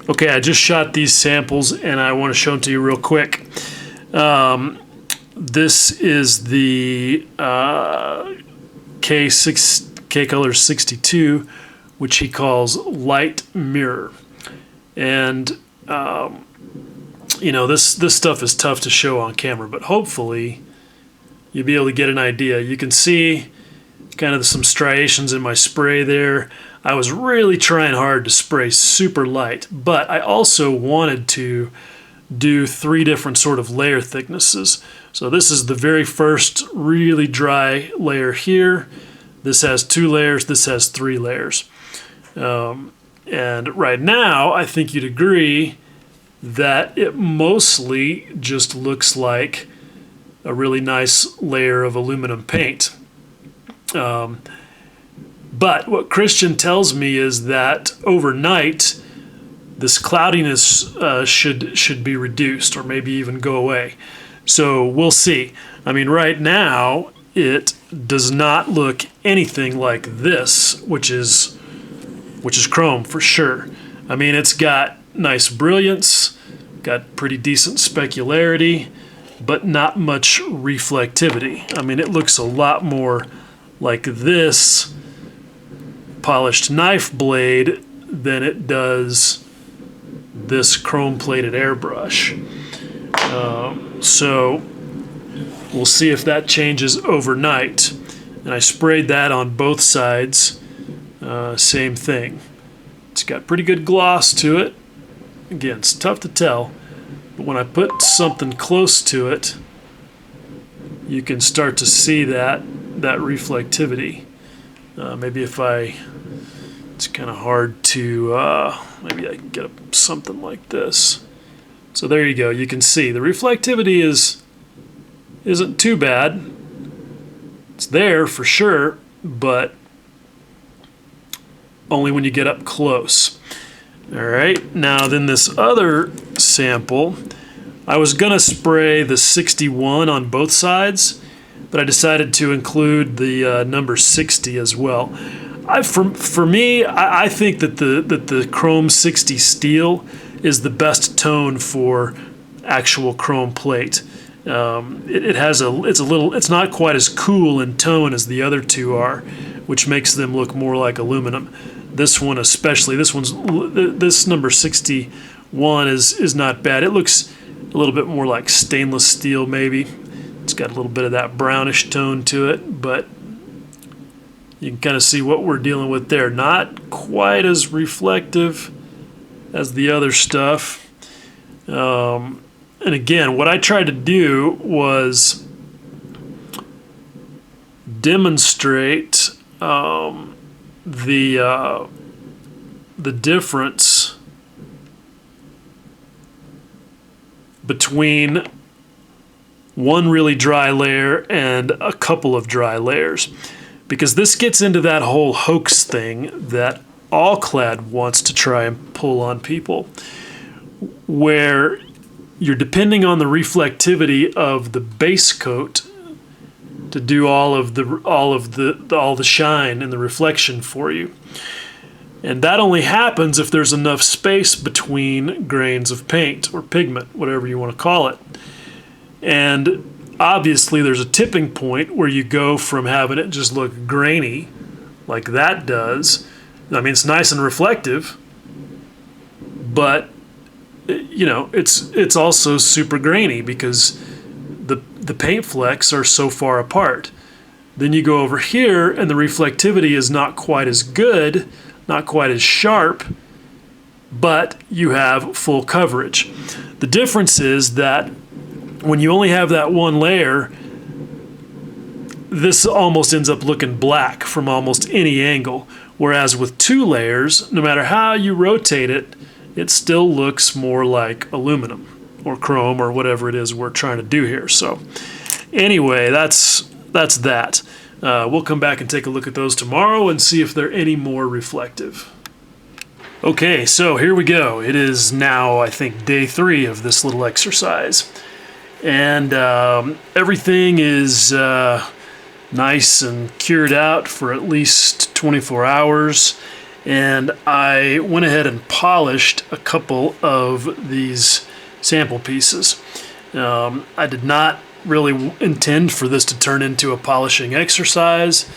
Okay, I just shot these samples and I want to show them to you real quick. This is the K-Color 62, which he calls light mirror. And, you know, this stuff is tough to show on camera, but hopefully you'll be able to get an idea. You can see kind of some striations in my spray there. I was really trying hard to spray super light, but I also wanted to do 3 different sort of layer thicknesses. So this is the very first really dry layer here. This has 2 layers, this has 3 layers. And right now, I think you'd agree that it mostly just looks like a really nice layer of aluminum paint. But what Christian tells me is that overnight, this cloudiness should be reduced or maybe even go away. So we'll see. I mean, right now, it does not look anything like this, which is chrome for sure. I mean, it's got nice brilliance, got pretty decent specularity, but not much reflectivity. I mean, it looks a lot more like this polished knife blade than it does this chrome-plated airbrush. So we'll see if that changes overnight. And I sprayed that on both sides. Same thing. It's got pretty good gloss to it. Again, it's tough to tell, but when I put something close to it, you can start to see that reflectivity. Maybe if it's kind of hard to, maybe I can get something like this. So there you go. You can see the reflectivity isn't too bad. It's there for sure, but only when you get up close. All right, now then this other sample, I was gonna spray the 61 on both sides, but I decided to include the number 60 as well. For me, I think that the Chrome 60 steel is the best tone for actual chrome plate. It's not quite as cool in tone as the other two are, which makes them look more like aluminum. This one especially, this number 61 is not bad. It looks a little bit more like stainless steel maybe. It's got a little bit of that brownish tone to it, but you can kind of see what we're dealing with there. Not quite as reflective as the other stuff. And again, what I tried to do was demonstrate the difference between one really dry layer and a couple of dry layers, because this gets into that whole hoax thing that All-Clad wants to try and pull on people, where you're depending on the reflectivity of the base coat to do all the shine and the reflection for you. And that only happens if there's enough space between grains of paint or pigment, whatever you want to call it. And obviously there's a tipping point where you go from having it just look grainy like that does. I mean, it's nice and reflective, but you know, it's also super grainy because the paint flecks are so far apart. Then you go over here and the reflectivity is not quite as good, not quite as sharp, but you have full coverage. The difference is that when you only have that one layer, this almost ends up looking black from almost any angle. Whereas with 2 layers, no matter how you rotate it, it still looks more like aluminum or chrome or whatever it is we're trying to do here. So anyway, that's that. We'll come back and take a look at those tomorrow and see if they're any more reflective. Okay, so here we go. It is now, I think, day 3 of this little exercise. And everything is nice and cured out for at least 24 hours. and I went ahead and polished a couple of these sample pieces. I did not really intend for this to turn into a polishing exercise,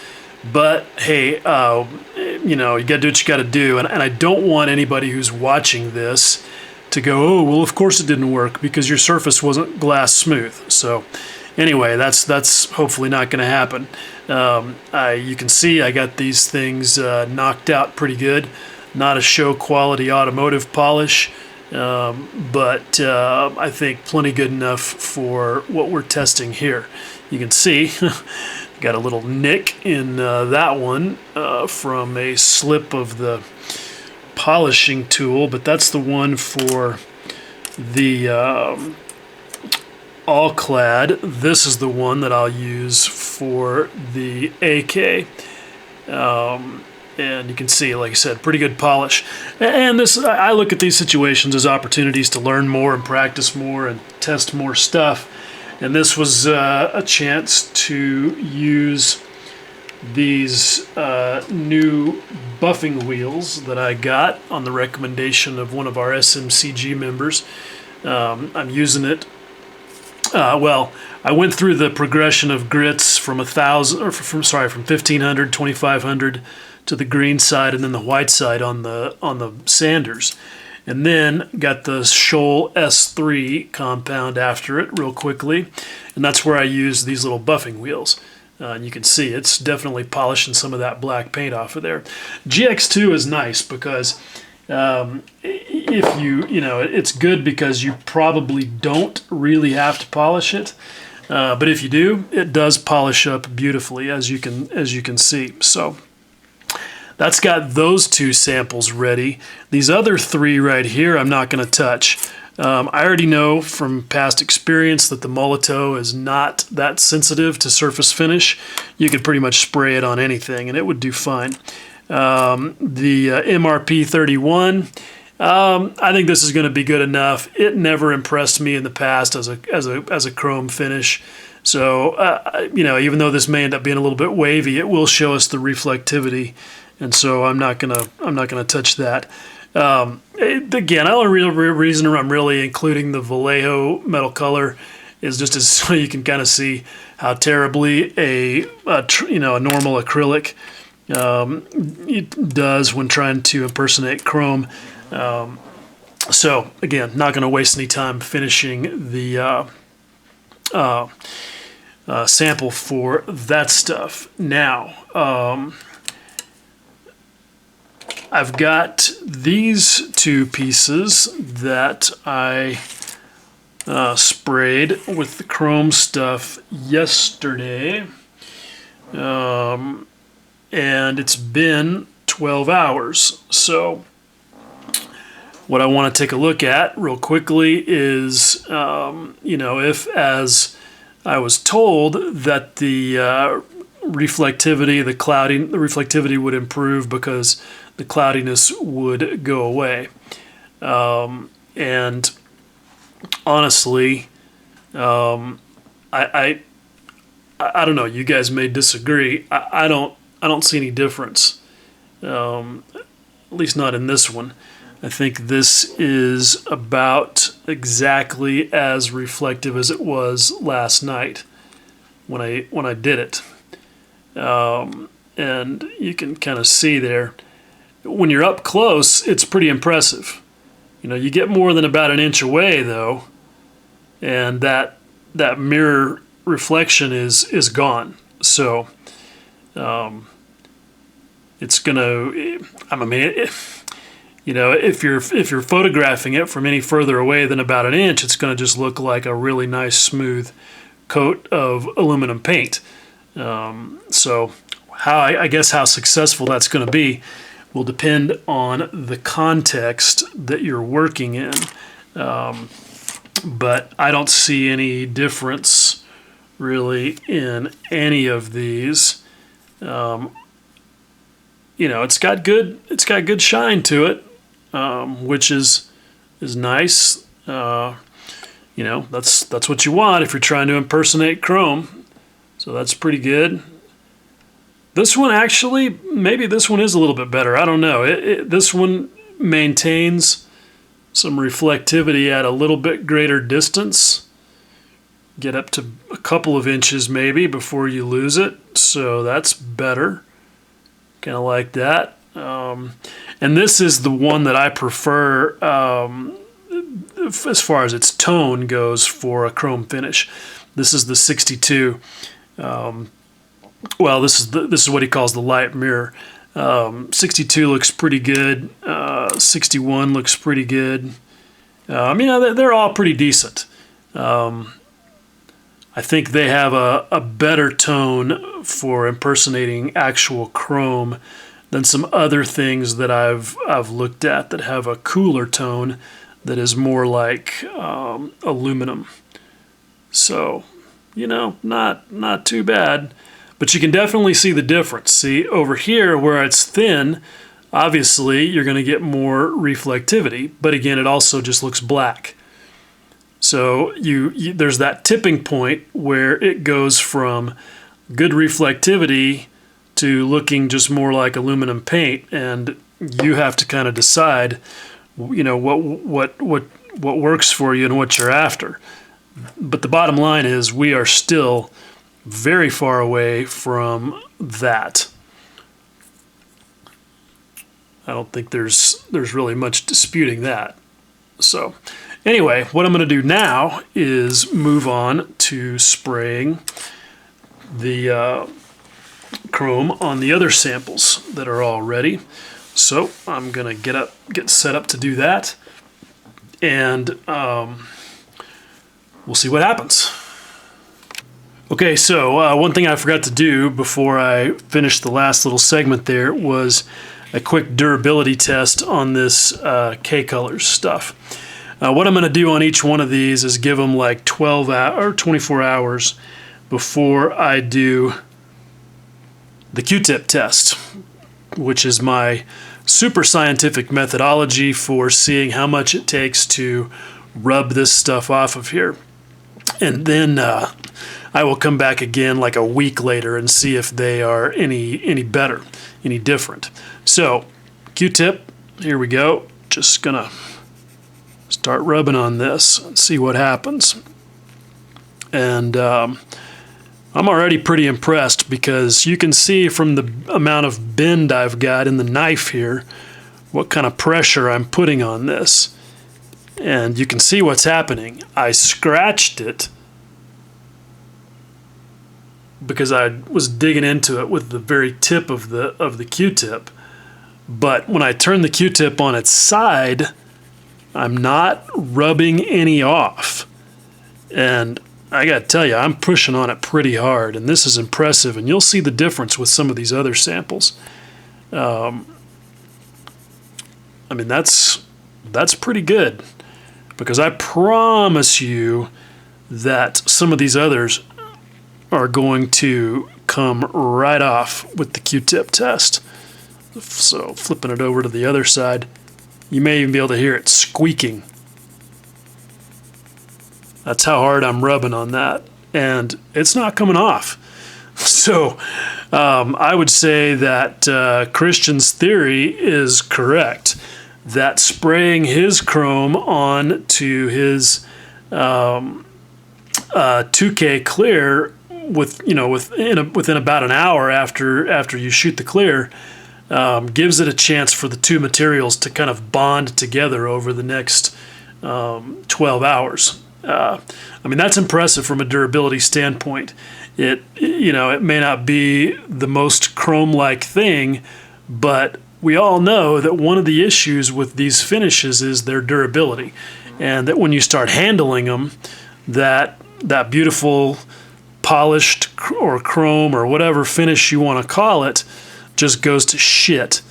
but hey, you gotta do what you gotta do, and I don't want anybody who's watching this to go, oh, well, of course it didn't work because your surface wasn't glass smooth. So anyway, that's hopefully not going to happen. You can see I got these things knocked out pretty good. Not a show quality automotive polish, but I think plenty good enough for what we're testing here. You can see got a little nick in that one from a slip of the polishing tool, but that's the one for the all clad. This is the one that I'll use for the AK. And you can see, like I said, pretty good polish. And this, I look at these situations as opportunities to learn more and practice more and test more stuff. And this was a chance to use these new buffing wheels that I got on the recommendation of one of our SMCG members. I'm using it. Well, I went through the progression of grits from 1500, 2500 to the green side, and then the white side on the sanders, and then got the Shoal S3 compound after it real quickly, and that's where I used these little buffing wheels. And you can see it's definitely polishing some of that black paint off of there. GX2 is nice because if it's good because you probably don't really have to polish it, but if you do, it does polish up beautifully, as you can see. So that's got those two samples ready. These other three right here, I'm not going to touch. I already know from past experience that the Molotow is not that sensitive to surface finish. You could pretty much spray it on anything and it would do fine. The MRP 31, I think this is going to be good enough. It never impressed me in the past as a chrome finish. So even though this may end up being a little bit wavy, it will show us the reflectivity, and so I'm not gonna touch that. Again, the only real reason I'm really including the Vallejo metal color is just as so you can kind of see how terribly a normal acrylic it does when trying to impersonate chrome. So again, not going to waste any time finishing the sample for that stuff. Now, I've got these two pieces that I sprayed with the chrome stuff yesterday, and it's been 12 hours. So what I want to take a look at real quickly is, if, as I was told, that the reflectivity, the reflectivity would improve because the cloudiness would go away. And honestly, I don't know. You guys may disagree. I don't see any difference. At least not in this one. I think this is about exactly as reflective as it was last night when I did it. And you can kind of see there, when you're up close, it's pretty impressive. You get more than about an inch away though, and that mirror reflection is gone. So it's gonna, if you're photographing it from any further away than about an inch, it's gonna just look like a really nice smooth coat of aluminum paint. So I guess how successful that's going to be will depend on the context that you're working in. But I don't see any difference really in any of these. It's got good shine to it, which is nice. That's what you want if you're trying to impersonate chrome. So that's pretty good. This one actually, maybe this one is a little bit better. I don't know. This one maintains some reflectivity at a little bit greater distance. Get up to a couple of inches maybe before you lose it. So that's better. Kind of like that. And this is the one that I prefer as far as its tone goes for a chrome finish. This is the 62. Well, this is what he calls the light mirror. 62 looks pretty good. 61 looks pretty good. They're all pretty decent. I think they have a better tone for impersonating actual chrome than some other things that I've looked at that have a cooler tone that is more like aluminum. So, not too bad. But you can definitely see the difference. See, over here where it's thin, obviously you're going to get more reflectivity. But again, it also just looks black. So there's that tipping point where it goes from good reflectivity to looking just more like aluminum paint, and you have to kind of decide, what works for you and what you're after. But the bottom line is we are still very far away from that. I don't think there's really much disputing that. So anyway, what I'm going to do now is move on to spraying the chrome on the other samples that are all ready. So I'm going to get set up to do that, and we'll see what happens. Okay, so one thing I forgot to do before I finished the last little segment there was a quick durability test on this K-Colors stuff. What I'm going to do on each one of these is give them like 12 or 24 hours before I do the Q-tip test, which is my super scientific methodology for seeing how much it takes to rub this stuff off of here. And then I will come back again like a week later and see if they are any better, any different. So, Q-tip, here we go. Just gonna start rubbing on this and see what happens. And I'm already pretty impressed because you can see from the amount of bend I've got in the knife here what kind of pressure I'm putting on this. And you can see what's happening. I scratched it because I was digging into it with the very tip of the Q-tip. But when I turn the Q-tip on its side, I'm not rubbing any off. And I gotta tell you, I'm pushing on it pretty hard, and this is impressive, and you'll see the difference with some of these other samples. That's pretty good, because I promise you that some of these others are going to come right off with the Q-tip test. So flipping it over to the other side, you may even be able to hear it squeaking. That's how hard I'm rubbing on that, and it's not coming off. So I would say that Christian's theory is correct, that spraying his chrome on to his 2K clear within about an hour after you shoot the clear gives it a chance for the two materials to kind of bond together over the next 12 hours. That's impressive from a durability standpoint. It may not be the most chrome-like thing, but we all know that one of the issues with these finishes is their durability, and that when you start handling them, that beautiful polished or chrome or whatever finish you want to call it just goes to shit.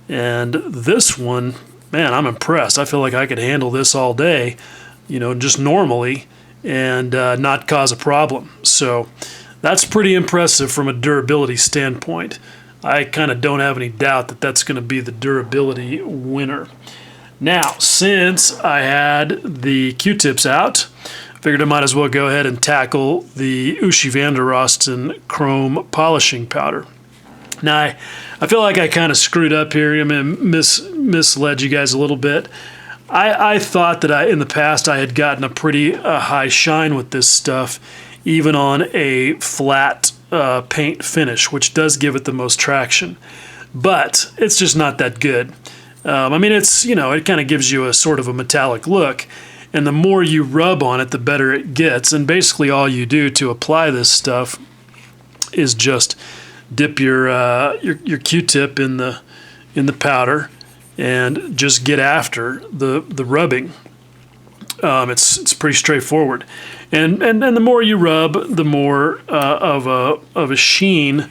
And this one, man, I'm impressed. I feel like I could handle this all day, just normally, and not cause a problem. So that's pretty impressive from a durability standpoint. I kind of don't have any doubt that that's going to be the durability winner. Now, since I had the Q-tips out, figured I might as well go ahead and tackle the Evander Chrome polishing powder. Now, I feel like I kind of screwed up here. I mean, misled you guys a little bit. I thought that in the past I had gotten a pretty high shine with this stuff, even on a flat paint finish, which does give it the most traction. But it's just not that good. I mean, it's, it kind of gives you a sort of a metallic look. And the more you rub on it, the better it gets. And basically all you do to apply this stuff is just dip your Q-tip in the powder and just get after the rubbing. It's pretty straightforward. And the more you rub, the more of a sheen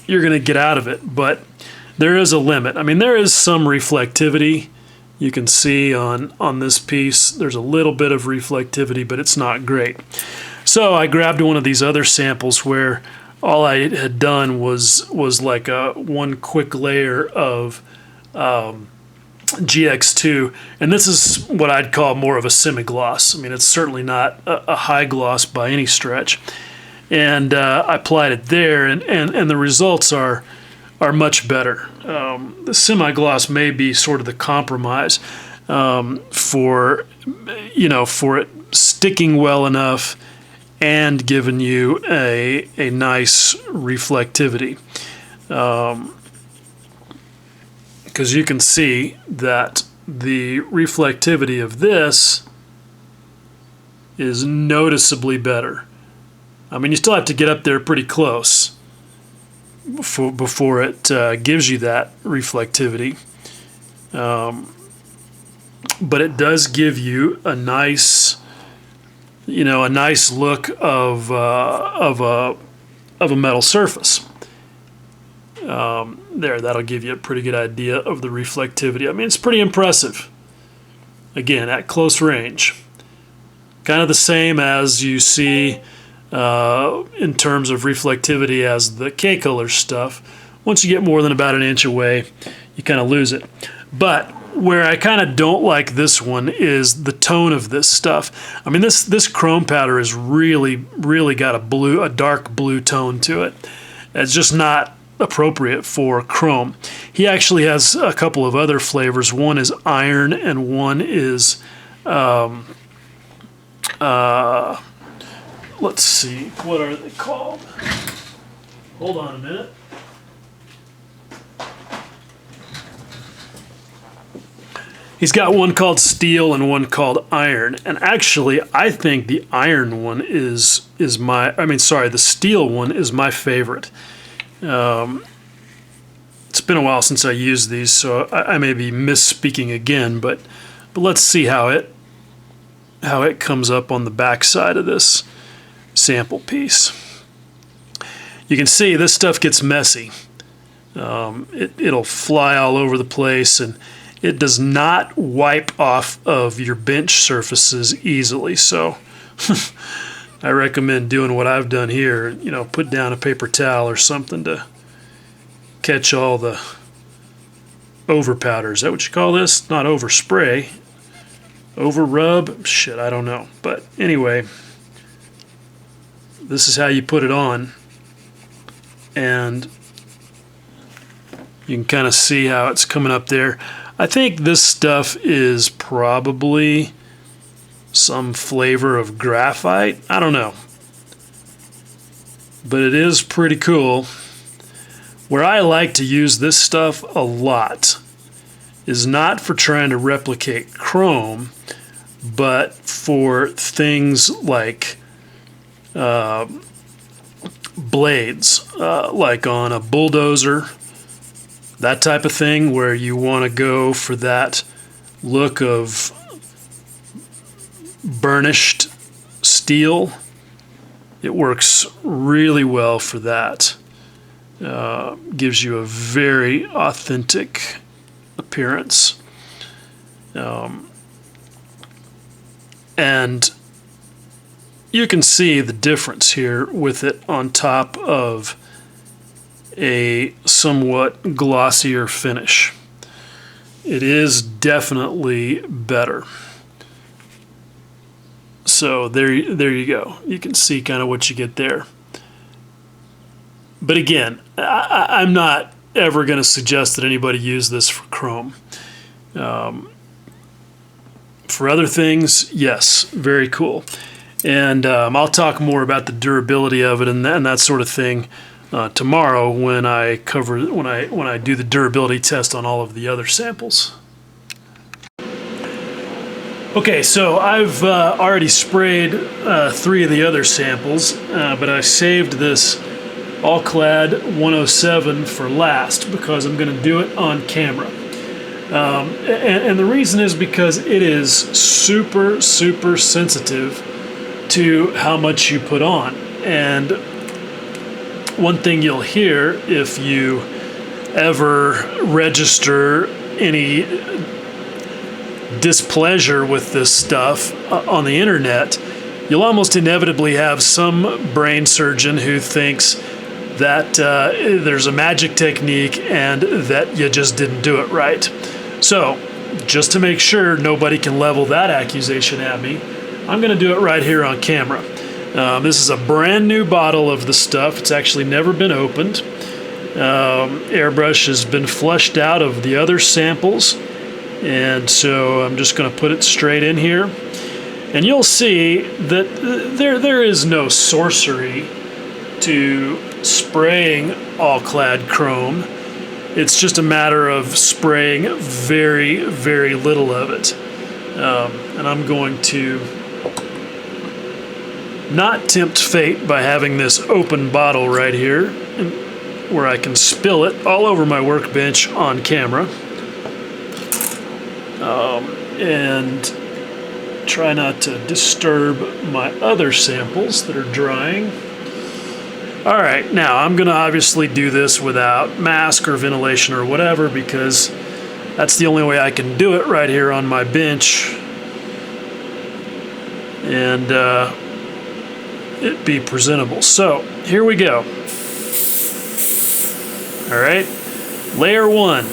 you're going to get out of it. But there is a limit. I mean, there is some reflectivity. You can see on this piece, there's a little bit of reflectivity, but it's not great. So I grabbed one of these other samples where all I had done was like one quick layer of GX2, and this is what I'd call more of a semi-gloss. I mean, it's certainly not a high gloss by any stretch. And I applied it there, and the results are much better. The semi-gloss may be sort of the compromise for it sticking well enough and giving you a nice reflectivity. Because you can see that the reflectivity of this is noticeably better. I mean, you still have to get up there pretty close before it gives you that reflectivity. But it does give you a nice, a nice look of a metal surface. That'll give you a pretty good idea of the reflectivity. I mean, it's pretty impressive. Again, at close range. Kind of the same as you see in terms of reflectivity as the K-Color stuff. Once you get more than about an inch away, you kind of lose it. But where I kind of don't like this one is the tone of this stuff. I mean, this chrome powder is really got a dark blue tone to it. It's just not appropriate for chrome. He actually has a couple of other flavors. One is iron and one is let's see, what are they called? Hold on a minute. He's got one called steel and one called iron. And actually, I think the iron one the steel one is my favorite. It's been a while since I used these, so I may be misspeaking again, but let's see how it comes up on the back side of this sample piece. You can see this stuff gets messy. It'll fly all over the place, and it does not wipe off of your bench surfaces easily. So I recommend doing what I've done here. Put down a paper towel or something to catch all the over powder. Is that what you call this? Not over spray. Over rub? Shit, I don't know. But anyway, this is how you put it on. And you can kind of see how it's coming up there. I think this stuff is probably some flavor of graphite. I don't know. But it is pretty cool. Where I like to use this stuff a lot is not for trying to replicate chrome, but for things like blades, like on a bulldozer, that type of thing, where you want to go for that look of burnished steel. It works really well for that. Gives you a very authentic appearance. And you can see the difference here with it on top of a somewhat glossier finish. It is definitely better. So there you go. You can see kind of what you get there. But again, I'm not ever going to suggest that anybody use this for chrome. For other things, yes, very cool. And I'll talk more about the durability of it and that sort of thing tomorrow when I do the durability test on all of the other samples. Okay, so I've already sprayed 3 of the other samples, but I saved this All-Clad 107 for last because I'm going to do it on camera. And the reason is because it is super, super sensitive to how much you put on. And one thing you'll hear if you ever register any displeasure with this stuff on the internet, you'll almost inevitably have some brain surgeon who thinks that there's a magic technique and that you just didn't do it right. So, just to make sure nobody can level that accusation at me, I'm going to do it right here on camera. This is a brand new bottle of the stuff. It's actually never been opened. Airbrush has been flushed out of the other samples, and so I'm just going to put it straight in here. And you'll see that there is no sorcery to spraying All-Clad chrome. It's just a matter of spraying very, very little of it. And I'm going to not tempt fate by having this open bottle right here where I can spill it all over my workbench on camera. And try not to disturb my other samples that are drying. All right, now I'm going to obviously do this without mask or ventilation or whatever because that's the only way I can do it right here on my bench and it be presentable. So here we go. All right, layer 1.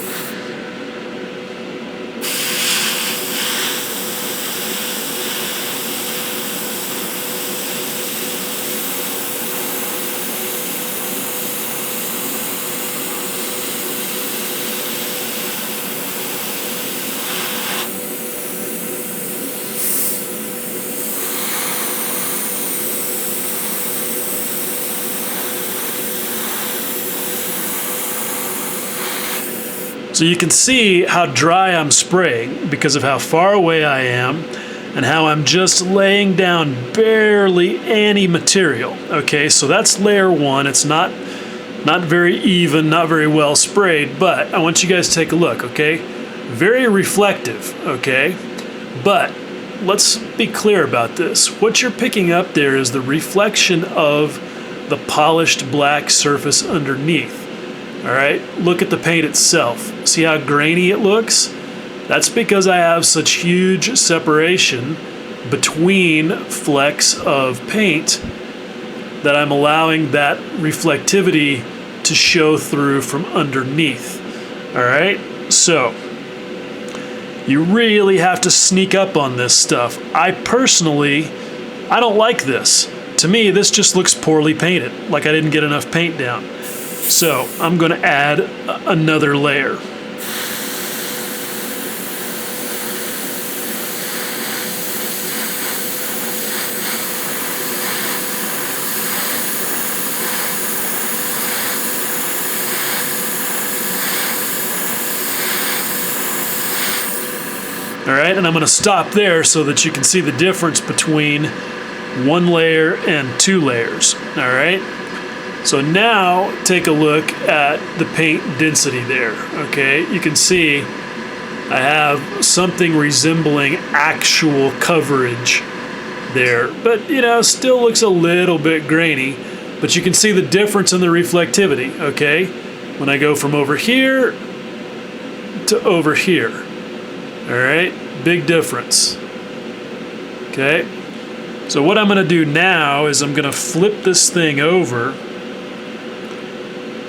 So you can see how dry I'm spraying because of how far away I am and how I'm just laying down barely any material. Okay, so that's layer 1. It's not very even, not very well sprayed, but I want you guys to take a look, okay? Very reflective, okay? But let's be clear about this. What you're picking up there is the reflection of the polished black surface underneath. All right, look at the paint itself. See how grainy it looks? That's because I have such huge separation between flecks of paint that I'm allowing that reflectivity to show through from underneath. All right, so you really have to sneak up on this stuff. I don't like this. To me, this just looks poorly painted, like I didn't get enough paint down. So I'm going to add another layer. All right, and I'm going to stop there so that you can see the difference between 1 layer and 2 layers. All right. So now take a look at the paint density there, okay? You can see I have something resembling actual coverage there, but still looks a little bit grainy, but you can see the difference in the reflectivity, okay? When I go from over here to over here, all right? Big difference, okay? So what I'm gonna do now is I'm gonna flip this thing over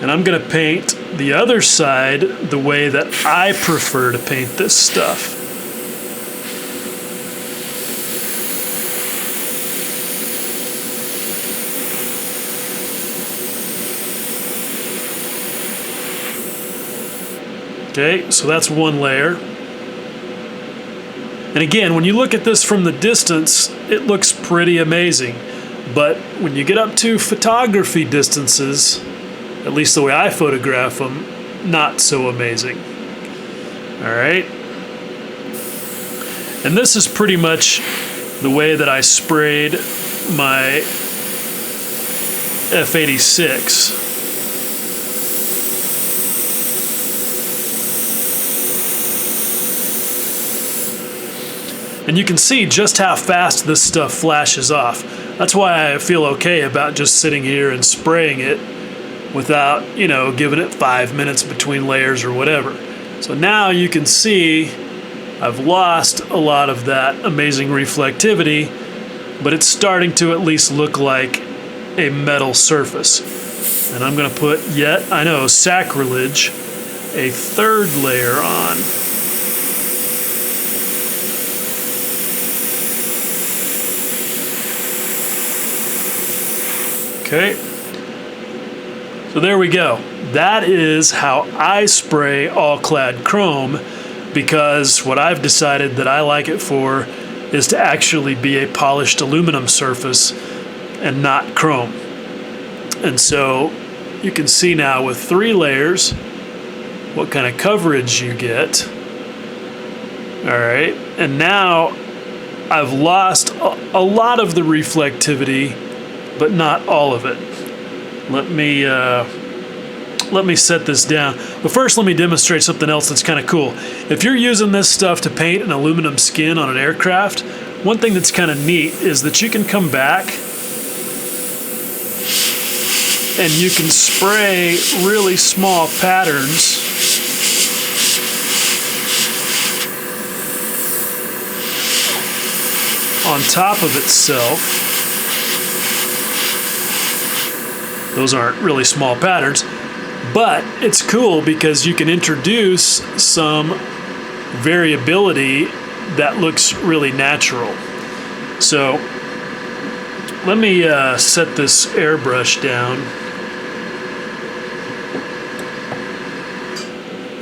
and I'm going to paint the other side the way that I prefer to paint this stuff. Okay, so that's one layer. And again, when you look at this from the distance, it looks pretty amazing. But when you get up to photography distances, at least the way I photograph them, not so amazing. All right. And this is pretty much the way that I sprayed my F86. And you can see just how fast this stuff flashes off. That's why I feel okay about just sitting here and spraying it without, giving it 5 minutes between layers or whatever. So now you can see I've lost a lot of that amazing reflectivity, but it's starting to at least look like a metal surface. And I'm going to put yet, I know, sacrilege, a third layer on. Okay, so there we go. That is how I spray all clad chrome, because what I've decided that I like it for is to actually be a polished aluminum surface and not chrome. And so you can see now with 3 layers what kind of coverage you get. All right, and now I've lost a lot of the reflectivity, but not all of it. Let me set this down. But first, let me demonstrate something else that's kind of cool. If you're using this stuff to paint an aluminum skin on an aircraft, one thing that's kind of neat is that you can come back and you can spray really small patterns on top of itself. Those aren't really small patterns, but it's cool because you can introduce some variability that looks really natural. So let me set this airbrush down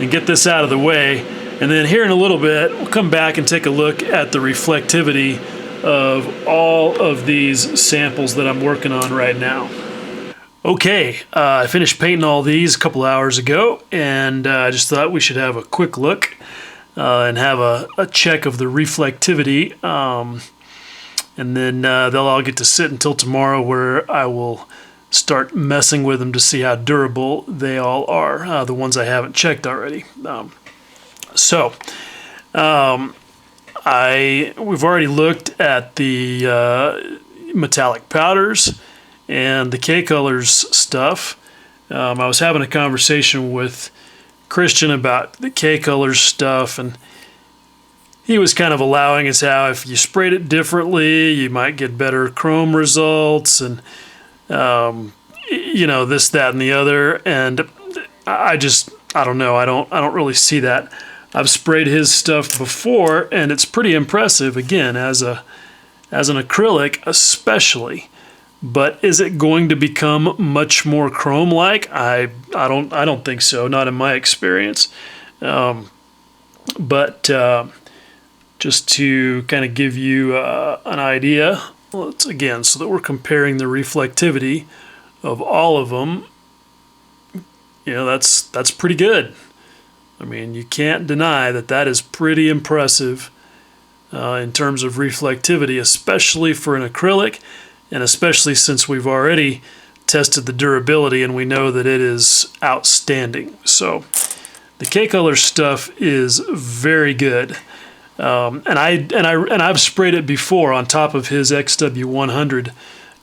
and get this out of the way. And then here in a little bit, we'll come back and take a look at the reflectivity of all of these samples that I'm working on right now. Okay, I finished painting all these a couple hours ago, and I just thought we should have a quick look and have a check of the reflectivity, and then they'll all get to sit until tomorrow, where I will start messing with them to see how durable they all are, the ones I haven't checked already. We've already looked at the metallic powders and the K-Colors stuff. I was having a conversation with Christian about the K-Colors stuff, and he was kind of allowing us how if you sprayed it differently, you might get better chrome results, and this, that, and the other. And I don't know. I don't really see that. I've sprayed his stuff before, and it's pretty impressive. Again, as an acrylic, especially. But is it going to become much more chrome-like? I don't think so. Not in my experience. But just to kind of give you an idea, again, so that we're comparing the reflectivity of all of them. That's pretty good. I mean, you can't deny that is pretty impressive in terms of reflectivity, especially for an acrylic. And especially since we've already tested the durability and we know that it is outstanding. So the K-Color stuff is very good. And I've sprayed it before on top of his XW100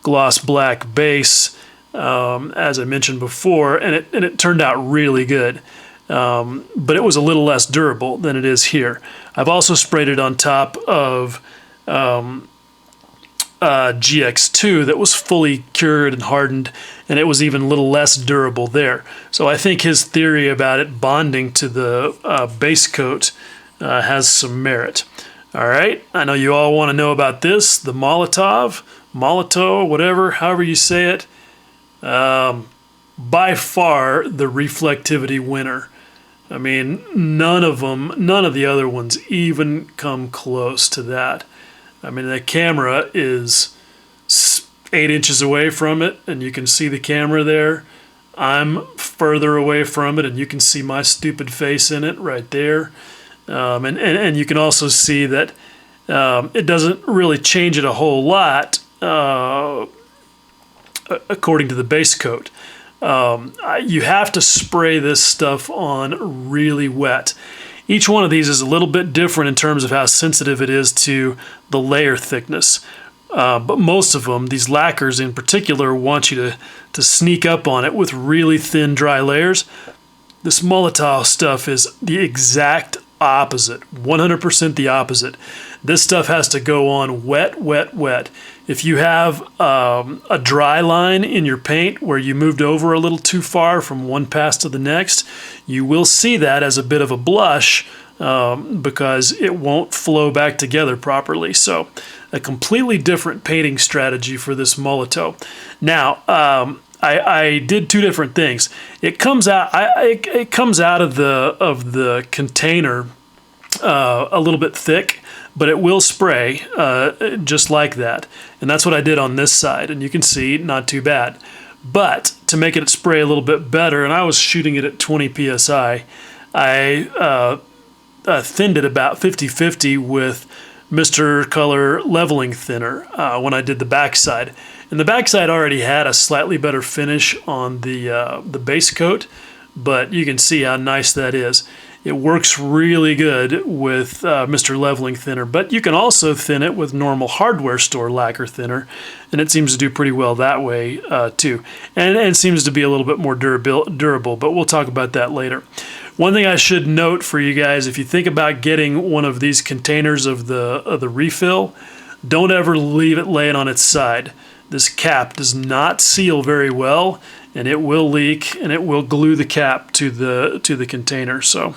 gloss black base, as I mentioned before, and it turned out really good. But it was a little less durable than it is here. I've also sprayed it on top of GX2 that was fully cured and hardened, and it was even a little less durable there. So I think his theory about it bonding to the base coat has some merit. All right, I know you all want to know about this, the Molotov, whatever, however you say it. By far the reflectivity winner. I mean, none of the other ones even come close to that. I mean, the camera is 8 inches away from it, and you can see the camera there. I'm further away from it, and you can see my stupid face in it right there. And you can also see that it doesn't really change it a whole lot according to the base coat. You have to spray this stuff on really wet. Each one of these is a little bit different in terms of how sensitive it is to the layer thickness. But most of them, these lacquers in particular, want you to sneak up on it with really thin, dry layers. This Molotow stuff is the exact opposite, 100% the opposite. This stuff has to go on wet, wet, wet. If you have a dry line in your paint where you moved over a little too far from one pass to the next, you will see that as a bit of a blush because it won't flow back together properly. So a completely different painting strategy for this Molotow. Now, I did two different things. It comes out it comes out of the container a little bit thick, but it will spray just like that. And that's what I did on this side, and you can see not too bad. But to make it spray a little bit better, and I was shooting it at 20 psi, I thinned it about 50-50 with Mr. Color leveling thinner when I did the backside. And the backside already had a slightly better finish on the base coat, but you can see how nice that is. It works really good with Mr. Leveling Thinner, but you can also thin it with normal hardware store lacquer thinner, and it seems to do pretty well that way too. And seems to be a little bit more durable, but we'll talk about that later. One thing I should note for you guys, if you think about getting one of these containers of the refill, don't ever leave it laying on its side. This cap does not seal very well, and it will leak, and it will glue the cap to the container. So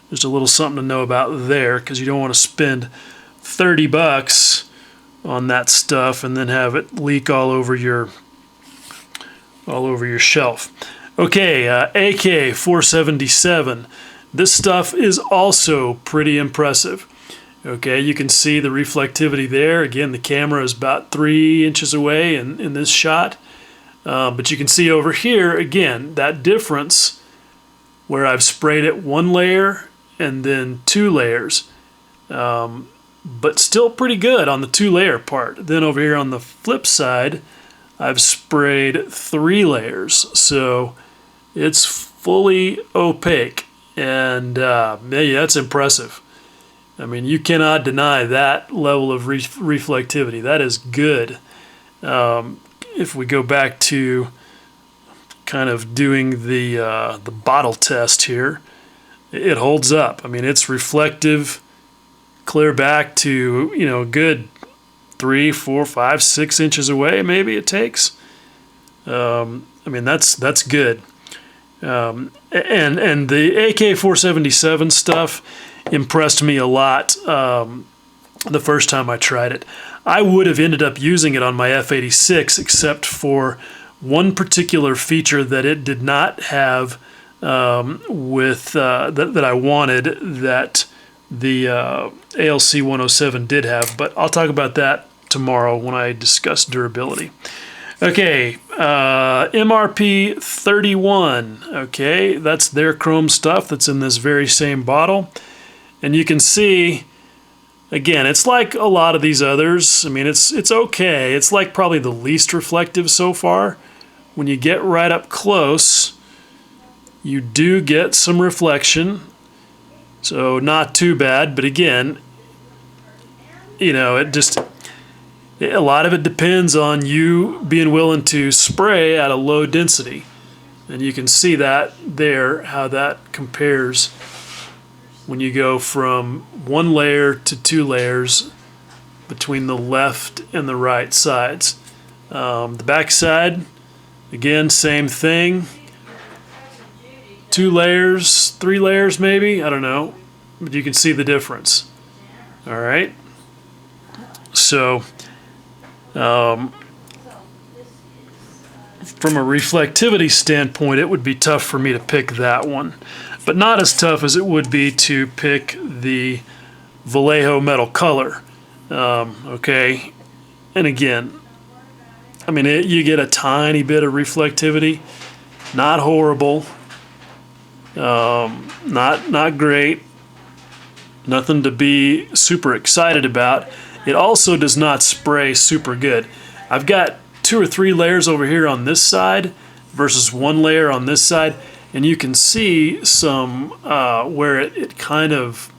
just a little something to know about there, because you don't want to spend $30 on that stuff and then have it leak all over your shelf. Okay, AK-477. This stuff is also pretty impressive. Okay, you can see the reflectivity there. Again, the camera is about 3 inches away in this shot. But you can see over here, again, that difference where I've sprayed it one layer and then 2 layers. But still pretty good on the 2-layer part. Then over here on the flip side, I've sprayed 3 layers. So it's fully opaque. And yeah, that's impressive. I mean, you cannot deny that level of reflectivity. That is good. If we go back to kind of doing the bottle test here, it holds up. I mean, it's reflective, clear back to, you know, good 3, 4, 5, 6 inches away. Maybe it takes. I mean, that's good. And the AK-477 stuff impressed me a lot the first time I tried it. I would have ended up using it on my F86 except for one particular feature that it did not have that I wanted that the ALC 107 did have, but I'll talk about that tomorrow when I discuss durability. Okay, MRP 31, okay, that's their chrome stuff that's in this very same bottle. And you can see, again, it's like a lot of these others. I mean, it's okay. It's like probably the least reflective so far. When you get right up close, you do get some reflection. So not too bad, but again, you know, a lot of it depends on you being willing to spray at a low density. And you can see that there, how that compares when you go from 1 layer to 2 layers between the left and the right sides. The back side, again, same thing. 2 layers, 3 layers maybe, I don't know, but you can see the difference. All right. So, from a reflectivity standpoint, it would be tough for me to pick that one. but not as tough as it would be to pick the Vallejo metal color. Okay, and again, I mean, you get a tiny bit of reflectivity, not horrible, not great, nothing to be super excited about. It also does not spray super good. I've got 2 or 3 layers over here on this side versus 1 layer on this side, and you can see some where it kind of,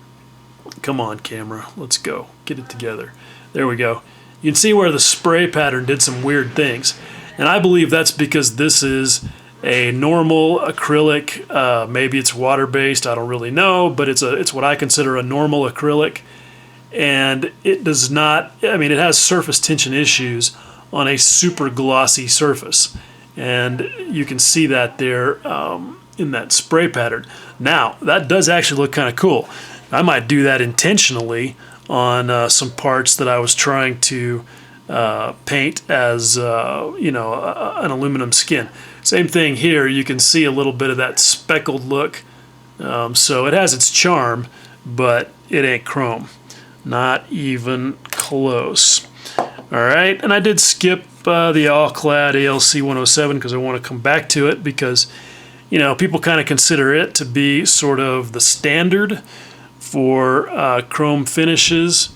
come on camera, let's go, get it together. There we go. You can see where the spray pattern did some weird things, and I believe that's because this is a normal acrylic. Maybe it's water-based, I don't really know, but it's what I consider a normal acrylic, and it does not, I mean, it has surface tension issues on a super glossy surface, and you can see that there in that spray pattern. Now, that does actually look kind of cool. I might do that intentionally on some parts that I was trying to paint as an aluminum skin. Same thing here, you can see a little bit of that speckled look. So it has its charm, but it ain't chrome. Not even close. Alright, and I did skip the all-clad ALC 107 because I want to come back to it because, you know, people kind of consider it to be sort of the standard for chrome finishes,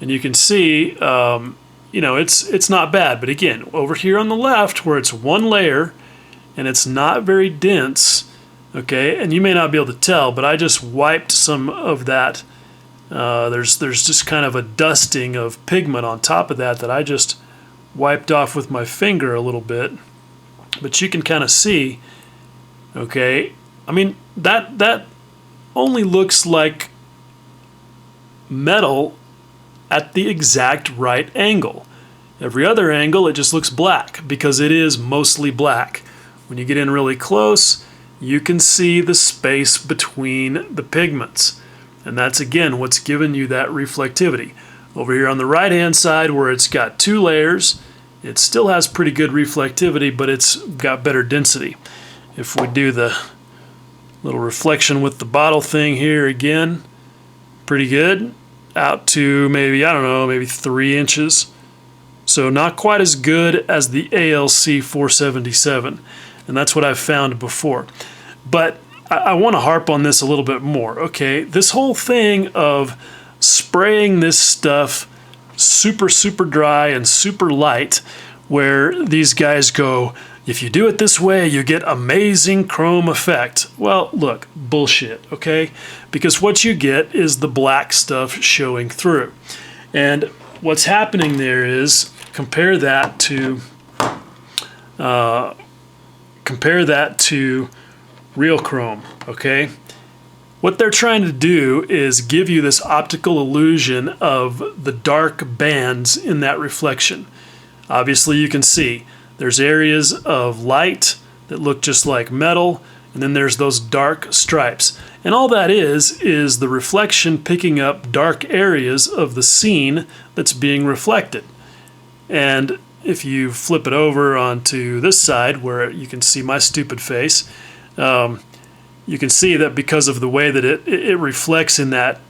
and you can see it's not bad, but again, over here on the left where it's 1 layer and it's not very dense, okay, and you may not be able to tell, but I just wiped some of that. There's just kind of a dusting of pigment on top of that I just wiped off with my finger a little bit, but you can kind of see, okay, I mean that only looks like metal at the exact right angle. Every other angle it just looks black because it is mostly black. When you get in really close, you can see the space between the pigments, and that's again what's giving you that reflectivity. Over here on the right hand side where it's got 2 layers, it still has pretty good reflectivity, but it's got better density. If we do the little reflection with the bottle thing here again, pretty good, out to maybe, I don't know, maybe 3 inches. So not quite as good as the ALC 477, and that's what I've found before. But I want to harp on this a little bit more, okay? This whole thing of spraying this stuff super, super dry and super light, where these guys go, if you do it this way, you get amazing chrome effect. Well, look, bullshit, okay? Because what you get is the black stuff showing through. And what's happening there is, compare that to real chrome, okay? What they're trying to do is give you this optical illusion of the dark bands in that reflection. Obviously, you can see there's areas of light that look just like metal, and then there's those dark stripes. And all that is the reflection picking up dark areas of the scene that's being reflected. And if you flip it over onto this side where you can see my stupid face, you can see that because of the way that it reflects in that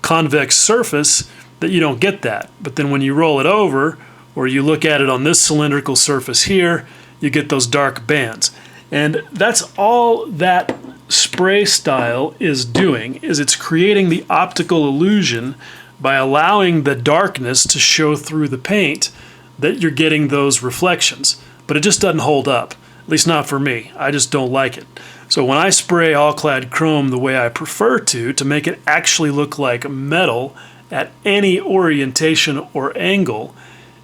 convex surface, that you don't get that. But then when you roll it over, or you look at it on this cylindrical surface here, you get those dark bands. And that's all that spray style is doing, is it's creating the optical illusion by allowing the darkness to show through the paint that you're getting those reflections. But it just doesn't hold up, at least not for me. I just don't like it. So when I spray all-clad chrome the way I prefer to make it actually look like metal at any orientation or angle,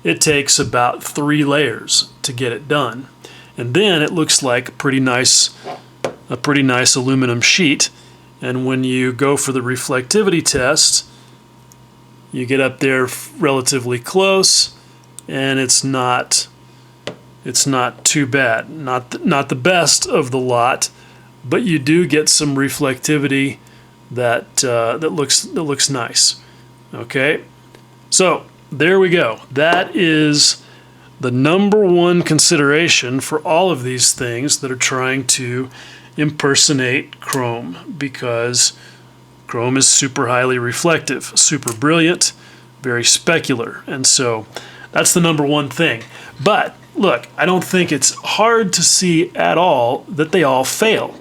it takes about 3 layers to get it done. And then it looks like a pretty nice aluminum sheet. And when you go for the reflectivity test, you get up there relatively close, and it's not too bad. Not the best of the lot, but you do get some reflectivity that looks nice. Okay, so there we go. That is the number one consideration for all of these things that are trying to impersonate chrome because chrome is super highly reflective, super brilliant, very specular. And so that's the number one thing. But look, I don't think it's hard to see at all that they all fail.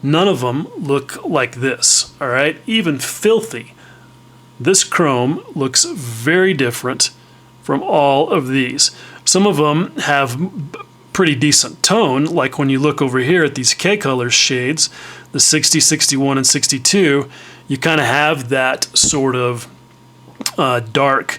None of them look like this, all right? Even filthy. This chrome looks very different from all of these. Some of them have pretty decent tone, like when you look over here at these K-color shades, the 60, 61, and 62, you kind of have that sort of dark,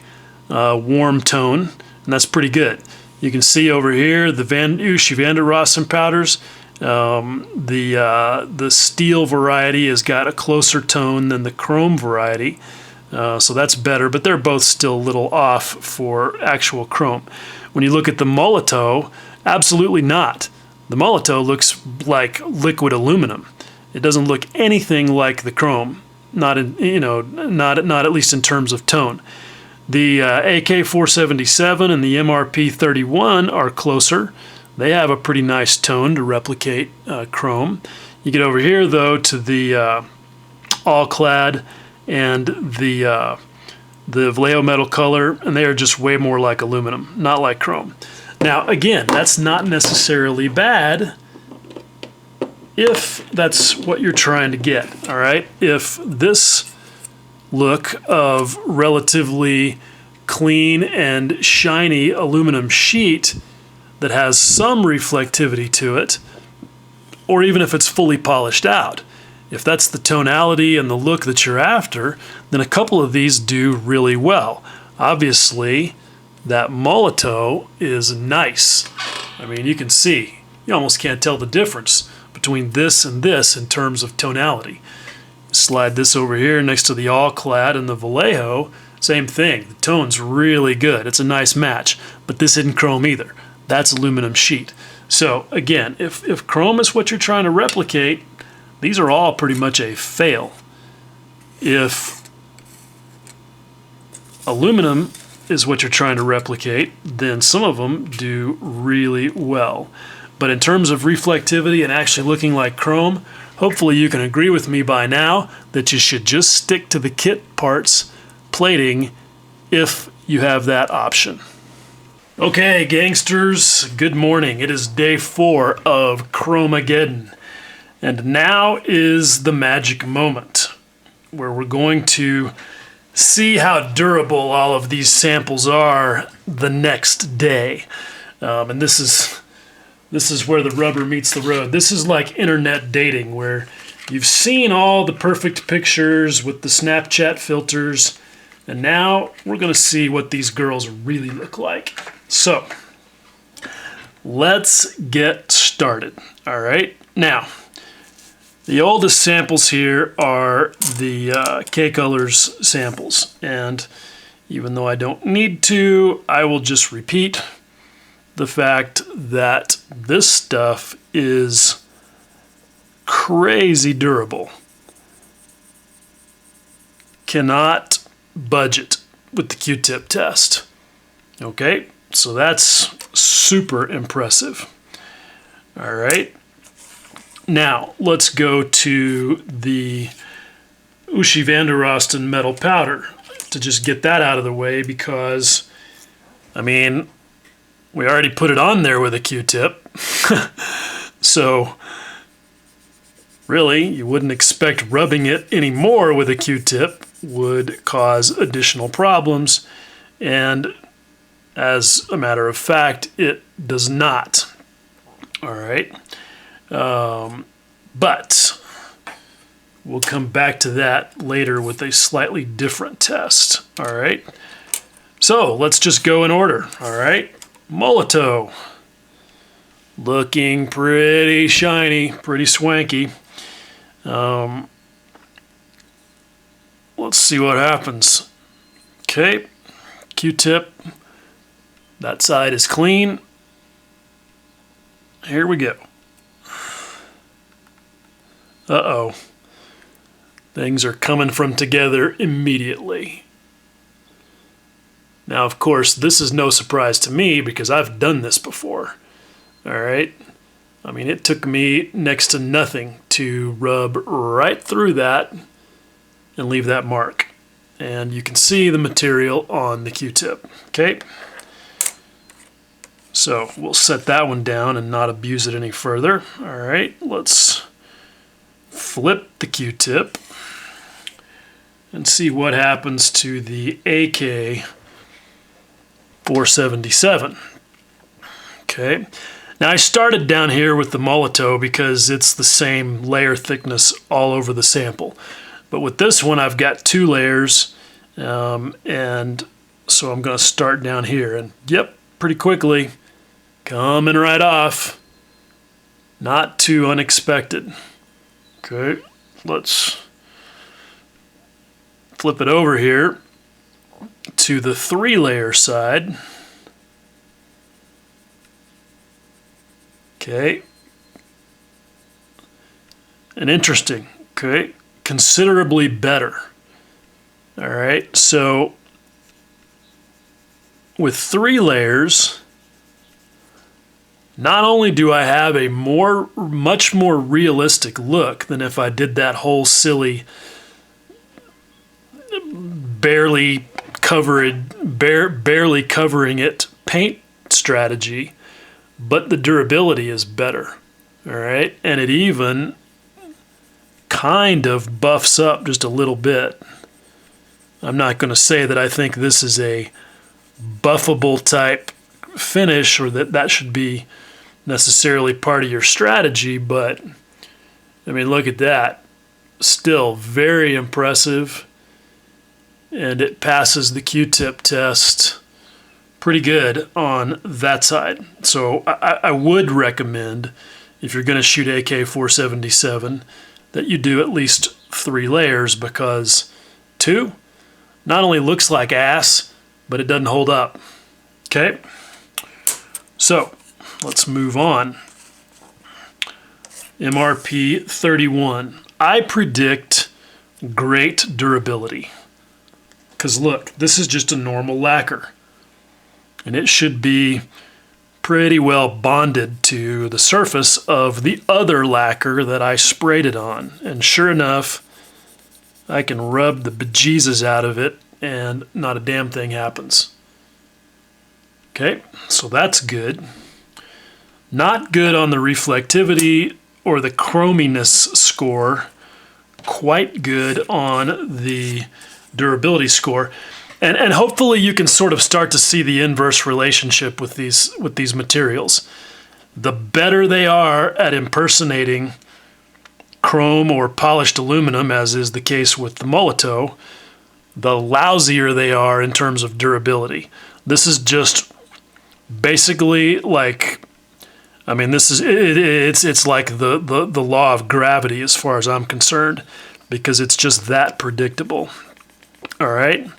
warm tone, and that's pretty good. You can see over here the Evander Rosten powders. The steel variety has got a closer tone than the chrome variety, so that's better, but they're both still a little off for actual chrome. When you look at the Molotow, absolutely not. The Molotow looks like liquid aluminum. It doesn't look anything like the chrome, not at least in terms of tone. The AK-477 and the MRP-31 are closer. They have a pretty nice tone to replicate chrome. You get over here, though, to the all-clad and the Vallejo metal color, and they are just way more like aluminum, not like chrome. Now, again, that's not necessarily bad if that's what you're trying to get, all right? If this look of relatively clean and shiny aluminum sheet that has some reflectivity to it, or even if it's fully polished out, if that's the tonality and the look that you're after, then a couple of these do really well. Obviously, that Molotow is nice. I mean, you can see, you almost can't tell the difference between this and this in terms of tonality. Slide this over here next to the all-clad and the Vallejo, same thing. The tone's really good. It's a nice match, but this isn't chrome either. That's aluminum sheet. So again, if chrome is what you're trying to replicate, these are all pretty much a fail. If aluminum is what you're trying to replicate, then some of them do really well. But in terms of reflectivity and actually looking like chrome, hopefully you can agree with me by now that you should just stick to the kit parts plating if you have that option. Okay, gangsters, good morning. It is day 4 of Chromageddon. And now is the magic moment where we're going to see how durable all of these samples are the next day. And this is where the rubber meets the road. This is like internet dating, where you've seen all the perfect pictures with the Snapchat filters, and now we're going to see what these girls really look like. So, let's get started. All right. Now, the oldest samples here are the K-Colors samples, and even though I don't need to, I will just repeat the fact that this stuff is crazy durable. Cannot budget with the Q-tip test. Okay, so that's super impressive. All right. Now, let's go to the Evander Rosten metal powder to just get that out of the way because, I mean, we already put it on there with a Q-tip. So, really, you wouldn't expect rubbing it anymore with a Q-tip would cause additional problems. And as a matter of fact, it does not. All right. But we'll come back to that later with a slightly different test. All right. So let's just go in order. All right. Molotow. Looking pretty shiny, pretty swanky. Let's see what happens. Okay. Q-tip. That side is clean. Here we go. Uh-oh. Things are coming from together immediately. Now, of course, this is no surprise to me because I've done this before. All right. I mean, it took me next to nothing to rub right through that and leave that mark. And you can see the material on the Q-tip, okay? So we'll set that one down and not abuse it any further. All right, let's flip the Q-tip and see what happens to the AK477. Okay, now I started down here with the Molotow because it's the same layer thickness all over the sample. But with this one, I've got 2 layers, and so I'm going to start down here. And yep, pretty quickly, coming right off. Not too unexpected. Okay, let's flip it over here to the 3-layer side. Okay, and interesting, okay, considerably better. All right, so with 3 layers, not only do I have a much more realistic look than if I did that whole silly, barely covering it paint strategy, but the durability is better. All right, and it even kind of buffs up just a little bit. I'm not going to say that I think this is a buffable type finish or that should be necessarily part of your strategy, but I mean, look at that. Still very impressive, and it passes the Q-tip test pretty good on that side. So I would recommend, if you're going to shoot AK477, that you do at least 3 layers, because 2 not only looks like ass, but it doesn't hold up. Okay, so let's move on. MRP 31. I predict great durability, because look, this is just a normal lacquer, and it should be pretty well bonded to the surface of the other lacquer that I sprayed it on. And sure enough, I can rub the bejesus out of it and not a damn thing happens. Okay, so that's good. Not good on the reflectivity or the chrominess score. Quite good on the durability score. And hopefully you can sort of start to see the inverse relationship with these materials. The better they are at impersonating chrome or polished aluminum, as is the case with the Molotow, the lousier they are in terms of durability. This is just basically like, I mean, this is it's like the law of gravity as far as I'm concerned, because it's just that predictable. All right.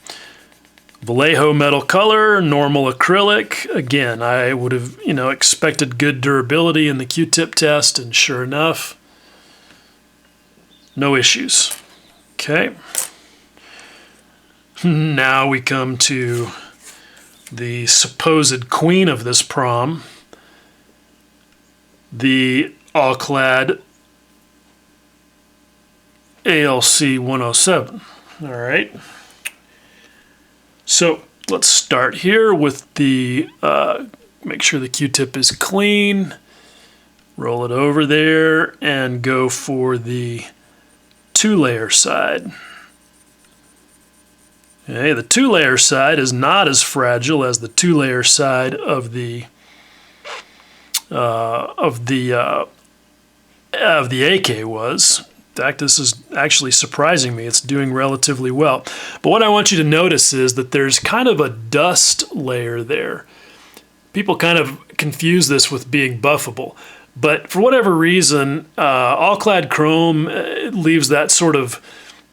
Vallejo metal color, normal acrylic. Again, I would have, expected good durability in the Q-tip test, and sure enough, no issues. Okay. Now we come to the supposed queen of this prom, the all-clad ALC 107. All right. So let's start here with the, make sure the Q-tip is clean, roll it over there, and go for the 2-layer side. Okay, the 2-layer side is not as fragile as the 2-layer side of the AK was. In fact, this is actually surprising me. It's doing relatively well. But what I want you to notice is that there's kind of a dust layer there. People kind of confuse this with being buffable. But for whatever reason, all-clad chrome leaves that sort of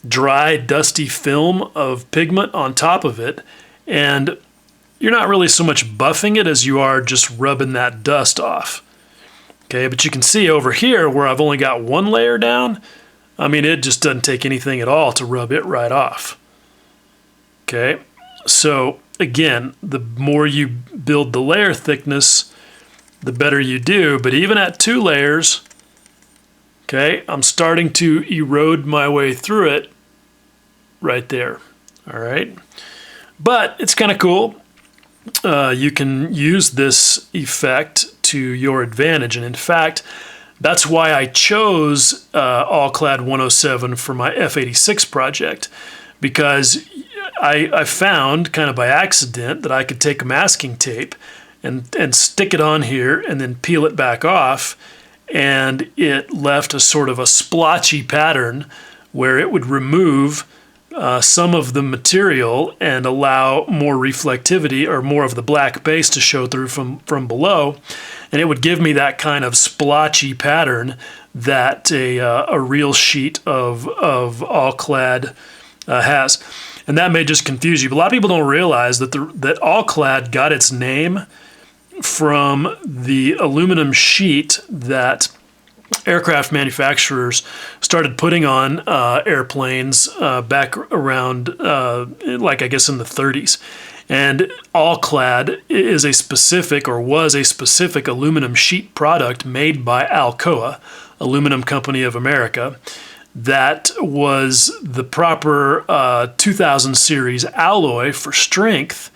dry, dusty film of pigment on top of it. And you're not really so much buffing it as you are just rubbing that dust off. Okay, but you can see over here where I've only got 1 layer down, I mean, it just doesn't take anything at all to rub it right off. Okay, so again, the more you build the layer thickness, the better you do. But even at 2 layers, okay, I'm starting to erode my way through it right there. All right. But it's kind of cool. You can use this effect to your advantage. And in fact, that's why I chose All-Clad 107 for my F86 project, because I found kind of by accident that I could take a masking tape and stick it on here and then peel it back off, and it left a sort of a splotchy pattern where it would remove some of the material and allow more reflectivity or more of the black base to show through from below. And it would give me that kind of splotchy pattern that a real sheet of All-Clad has. And that may just confuse you. But a lot of people don't realize that that All-Clad got its name from the aluminum sheet that aircraft manufacturers started putting on airplanes back around, like I guess in the 30s. And All-Clad is a specific, or was a specific, aluminum sheet product made by Alcoa, Aluminum Company of America, that was the proper 2000 series alloy for strength,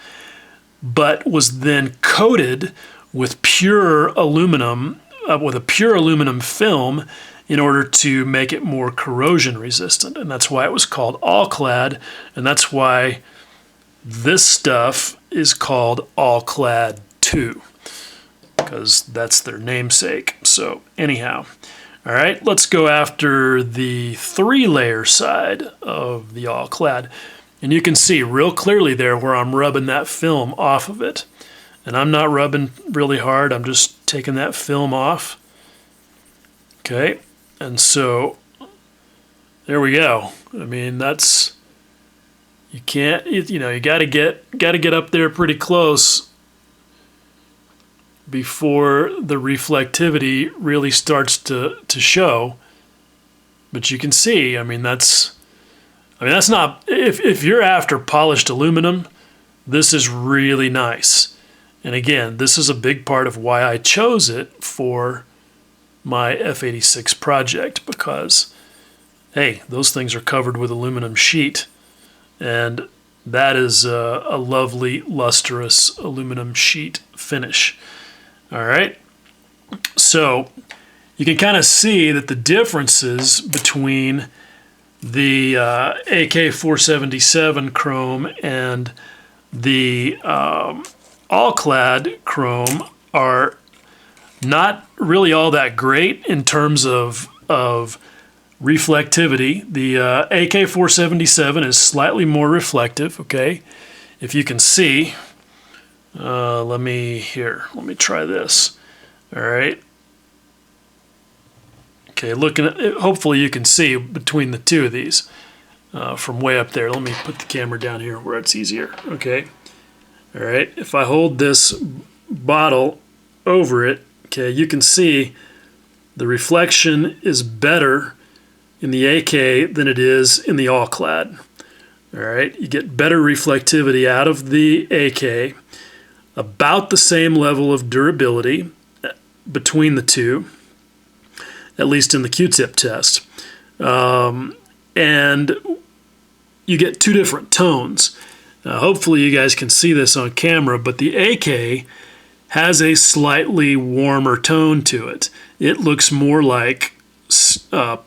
but was then coated with pure aluminum, with a pure aluminum film in order to make it more corrosion resistant. And that's why it was called All-Clad, and that's why this stuff is called All-Clad 2, because that's their namesake. So anyhow, all right, let's go after the 3-layer side of the All-Clad. And you can see real clearly there where I'm rubbing that film off of it. And I'm not rubbing really hard, I'm just taking that film off. Okay, and so there we go. I mean, that's, you can't, you know, you got to get up there pretty close before the reflectivity really starts to show. But you can see, I mean, that's not, if you're after polished aluminum, this is really nice. And again, this is a big part of why I chose it for my F86 project, because, hey, those things are covered with aluminum sheet, and that is a lovely, lustrous aluminum sheet finish. All right, so you can kind of see that the differences between the AK-477 chrome and the All-Clad chrome are not really all that great in terms of reflectivity. The AK-477 is slightly more reflective, okay? If you can see, let me try this. All right. Okay, looking at it, hopefully you can see between the two of these from way up there. Let me put the camera down here where it's easier. Okay. All right. If I hold this bottle over it, okay, you can see the reflection is better in the AK than it is in the All-Clad. All right, you get better reflectivity out of the AK, about the same level of durability between the two, at least in the Q-tip test. And you get 2 different tones. Hopefully you guys can see this on camera, but the AK has a slightly warmer tone to it. It looks more like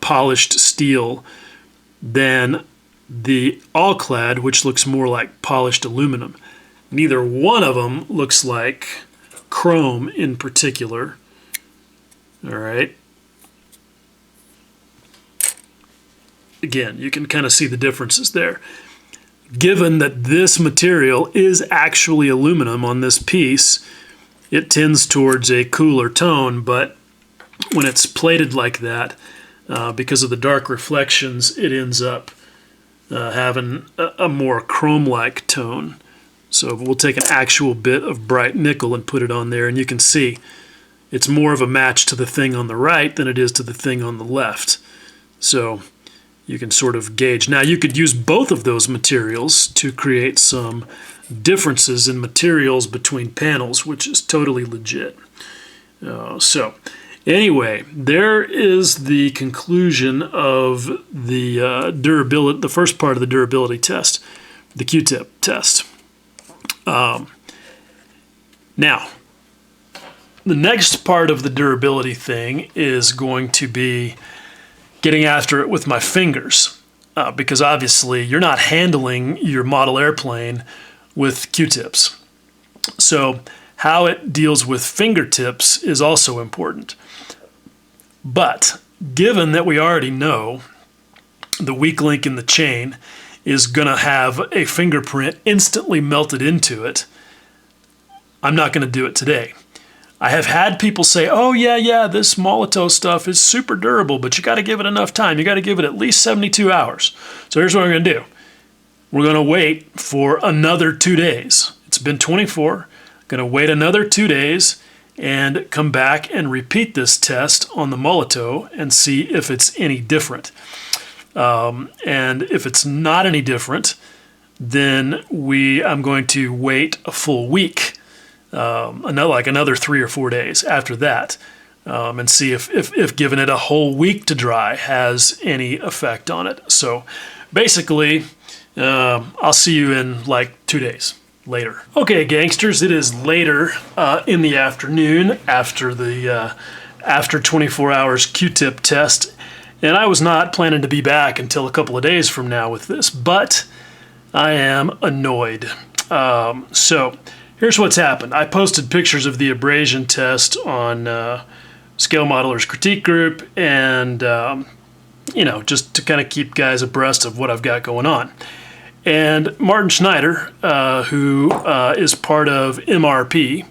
polished steel than the All-Clad, which looks more like polished aluminum. Neither one of them looks like chrome in particular. All right. Again, you can kind of see the differences there. Given that this material is actually aluminum on this piece, it tends towards a cooler tone, but when it's plated like that, because of the dark reflections, it ends up having a more chrome-like tone. So we'll take an actual bit of bright nickel and put it on there, and you can see it's more of a match to the thing on the right than it is to the thing on the left. So you can sort of gauge. Now you could use both of those materials to create some differences in materials between panels, which is totally legit. So anyway, there is the conclusion of the durability, the first part of the durability test, the Q-tip test. Now, the next part of the durability thing is going to be getting after it with my fingers, because obviously you're not handling your model airplane with Q-tips. So how it deals with fingertips is also important. But given that we already know the weak link in the chain is going to have a fingerprint instantly melted into it, I'm not going to do it today. I have had people say, oh yeah, this Molotov stuff is super durable, but you got to give it enough time. You got to give it at least 72 hours. So here's what we're going to do. We're going to wait for another 2 days. It's been 24. Going to wait another 2 days and come back and repeat this test on the Molotov and see if it's any different. And if it's not any different, then I'm going to wait a full week. Another 3 or 4 days after that, and see if giving it a whole week to dry has any effect on it. So basically, I'll see you in like 2 days later. Okay, gangsters, it is later in the afternoon after the after 24 hours Q-tip test, and I was not planning to be back until a couple of days from now with this, but I am annoyed. So here's what's happened. I posted pictures of the abrasion test on Scale Modelers Critique Group, and just to kind of keep guys abreast of what I've got going on. And Martin Schneider, who is part of MRP,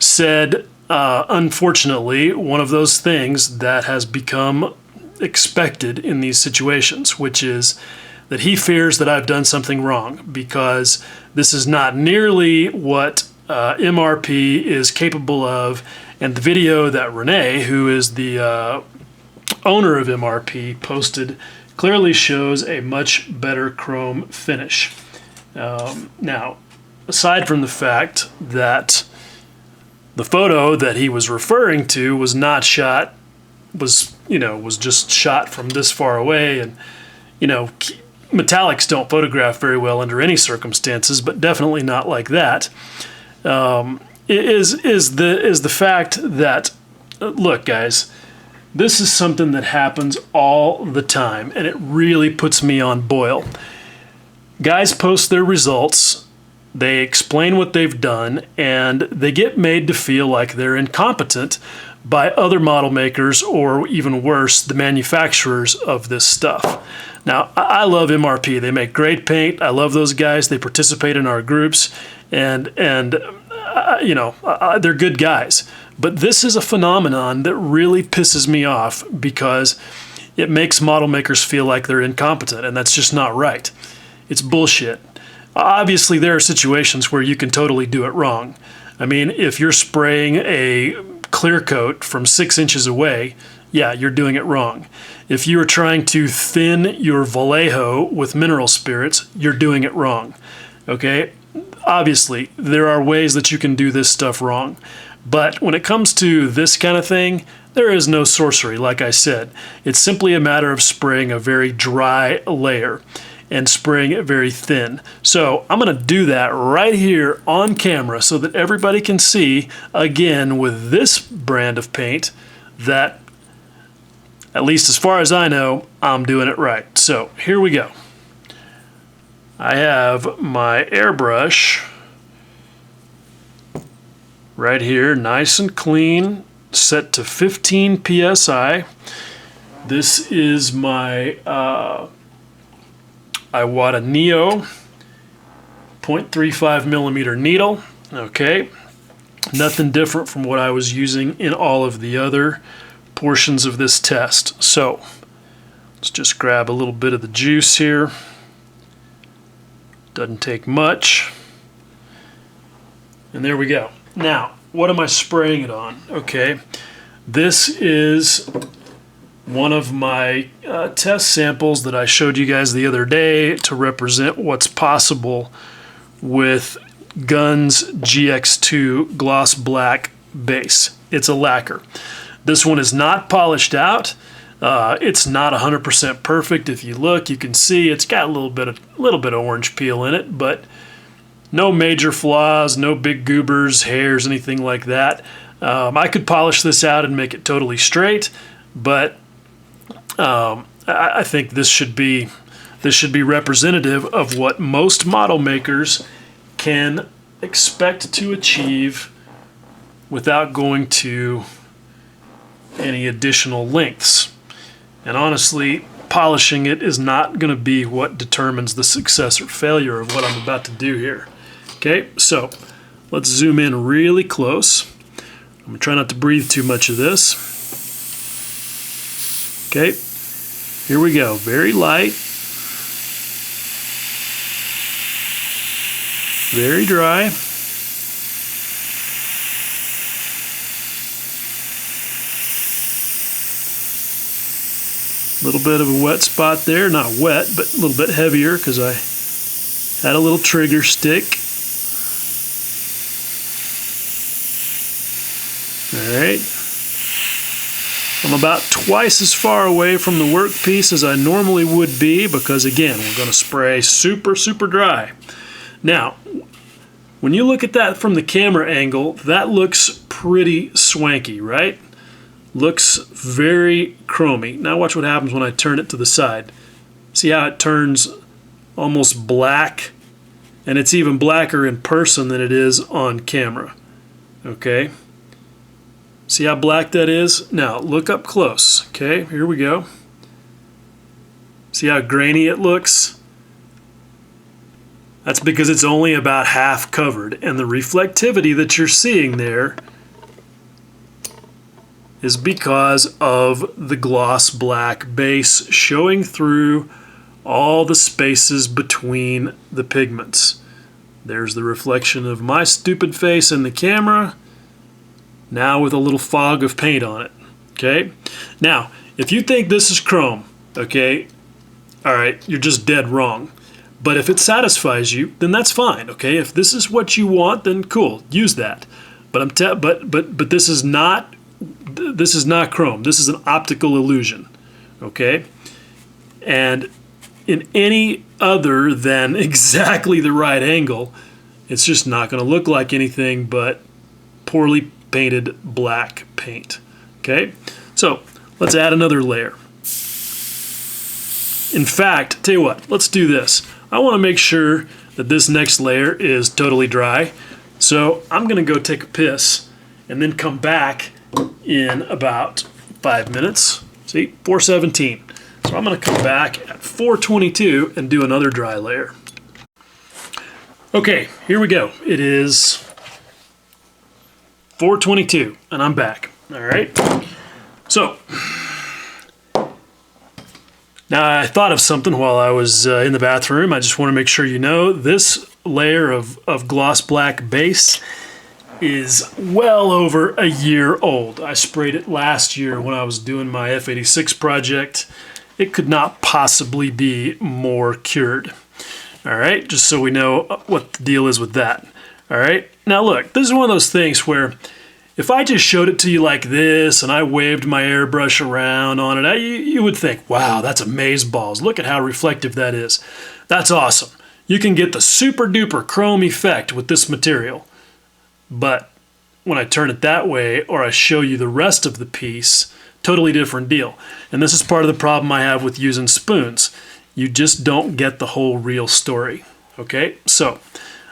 said, unfortunately, one of those things that has become expected in these situations, which is that he fears that I've done something wrong, because this is not nearly what MRP is capable of. And the video that Renee, who is the owner of MRP, posted clearly shows a much better chrome finish. Now, aside from the fact that the photo that he was referring to was not shot, was just shot from this far away, and metallics don't photograph very well under any circumstances, but definitely not like that. Is the fact that, look, guys, this is something that happens all the time, and it really puts me on boil. Guys post their results, they explain what they've done, and they get made to feel like they're incompetent by other model makers, or even worse, the manufacturers of this stuff. Now, I love MRP. They make great paint. I love those guys. They participate in our groups, and they're good guys. But this is a phenomenon that really pisses me off, because it makes model makers feel like they're incompetent, and that's just not right. It's bullshit. Obviously, there are situations where you can totally do it wrong. I mean, if you're spraying a clear coat from 6 inches away, yeah, you're doing it wrong. If you are trying to thin your Vallejo with mineral spirits, you're doing it wrong. Okay? Obviously, there are ways that you can do this stuff wrong. But when it comes to this kind of thing, there is no sorcery, like I said. It's simply a matter of spraying a very dry layer and spraying it very thin. So I'm going to do that right here on camera so that everybody can see, again, with this brand of paint, that, at least as far as I know, I'm doing it right. So here we go. I have my airbrush right here, nice and clean, set to 15 psi. This is my Iwata Neo 0.35 millimeter needle. Okay, nothing different from what I was using in all of the other portions of this test. So let's just grab a little bit of the juice here. Doesn't take much. And there we go. Now, what am I spraying it on? Okay, this is one of my test samples that I showed you guys the other day to represent what's possible with Gun's GX2 gloss black base. it's a lacquer. This one is not polished out. It's not 100% perfect. If you look, you can see it's got a little bit of orange peel in it, but no major flaws, no big goobers, hairs, anything like that. I could polish this out and make it totally straight, but I think this should be representative of what most model makers can expect to achieve without going to any additional lengths. And honestly, polishing it is not going to be what determines the success or failure of what I'm about to do here. Okay, so let's zoom in really close. I'm going to try not to breathe too much of this. Okay, here we go. Very light. Very dry. A little bit of a wet spot there. Not wet, but a little bit heavier because I had a little trigger stick. Alright. I'm about twice as far away from the workpiece as I normally would be because, again, we're going to spray super, super dry. Now, when you look at that from the camera angle, that looks pretty swanky, right? Looks very chromy. Now watch what happens when I turn it to the side. See how it turns almost black? And it's even blacker in person than it is on camera. Okay? See how black that is? Now, look up close. Okay, here we go. See how grainy it looks? That's because it's only about half covered. And the reflectivity that you're seeing there is because of the gloss black base showing through all the spaces between the pigments. There's the reflection of my stupid face in the camera, now with a little fog of paint on it. Okay? Now, if you think this is chrome, okay, all right, you're just dead wrong. But if it satisfies you, then that's fine. Okay, if this is what you want, then cool, use that. But but this is not chrome. This is an optical illusion. Okay, and in any other than exactly the right angle, it's just not going to look like anything but poorly painted black paint. Okay, so let's add another layer. In fact, tell you what, let's do this. I want to make sure that this next layer is totally dry. So I'm going to go take a piss and then come back in about 5 minutes. See, 4:17. So I'm going to come back at 4:22 and do another dry layer. Okay, here we go. It is 4:22 and I'm back. All right. So now I thought of something while I was in the bathroom. I just want to make sure you know this layer of gloss black base is well over a year old. I sprayed it last year when I was doing my F86 project. It could not possibly be more cured. All right, just so we know what the deal is with that. All right, now look, this is one of those things where if I just showed it to you like this and I waved my airbrush around on it, you would think, wow, that's amazeballs. Look at how reflective that is. That's awesome. You can get the super duper chrome effect with this material. But when I turn it that way or I show you the rest of the piece, totally different deal. And this is part of the problem I have with using spoons. You just don't get the whole real story. Okay, so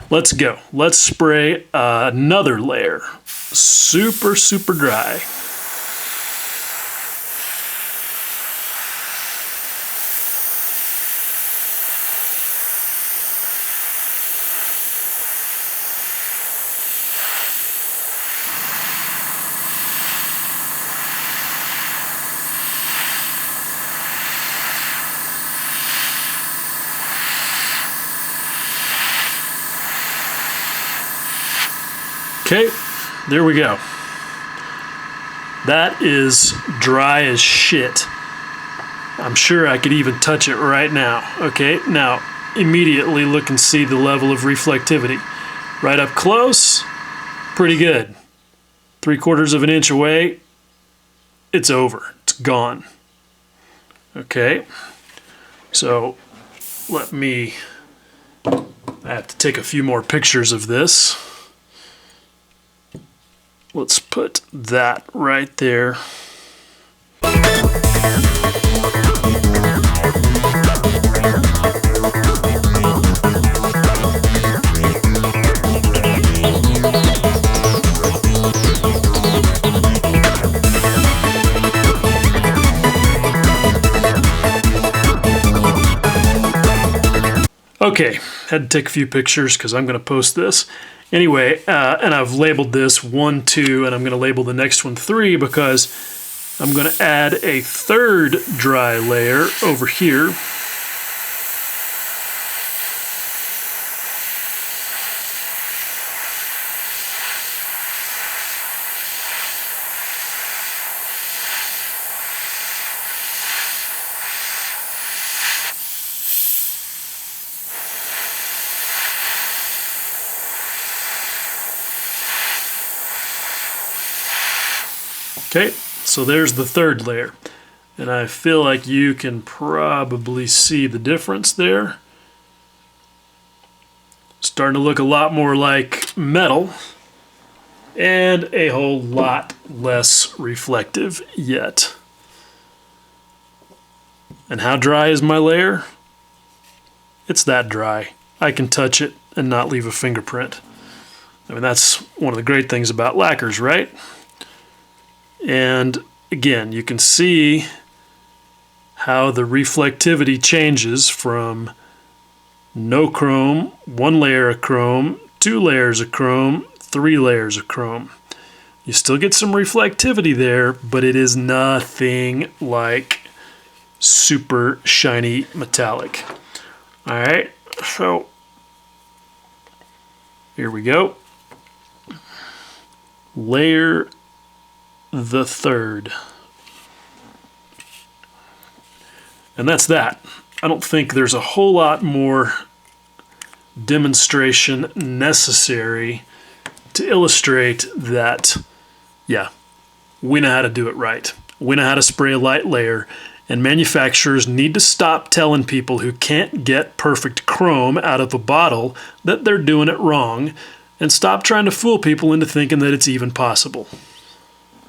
let's go. Let's spray another layer. Super, super dry. Okay, there we go. That is dry as shit. I'm sure I could even touch it right now. Okay, now immediately look and see the level of reflectivity. Right up close, pretty good. 3/4 of an inch away, it's over. It's gone. Okay, so I have to take a few more pictures of this. Let's put that right there. Okay, had to take a few pictures because I'm going to post this. Anyway, and I've labeled this 1, 2, and I'm going to label the next one 3 because I'm going to add a third dry layer over here. Okay, so there's the third layer. And I feel like you can probably see the difference there. Starting to look a lot more like metal and a whole lot less reflective yet. And how dry is my layer? It's that dry. I can touch it and not leave a fingerprint. I mean, that's one of the great things about lacquers, right? And again, you can see how the reflectivity changes from no chrome, 1 layer of chrome, 2 layers of chrome, 3 layers of chrome. You still get some reflectivity there, but it is nothing like super shiny metallic. All right, so here we go. Layer the third. And that's that. I don't think there's a whole lot more demonstration necessary to illustrate that, yeah, we know how to do it right. We know how to spray a light layer, and manufacturers need to stop telling people who can't get perfect chrome out of a bottle that they're doing it wrong, and stop trying to fool people into thinking that it's even possible.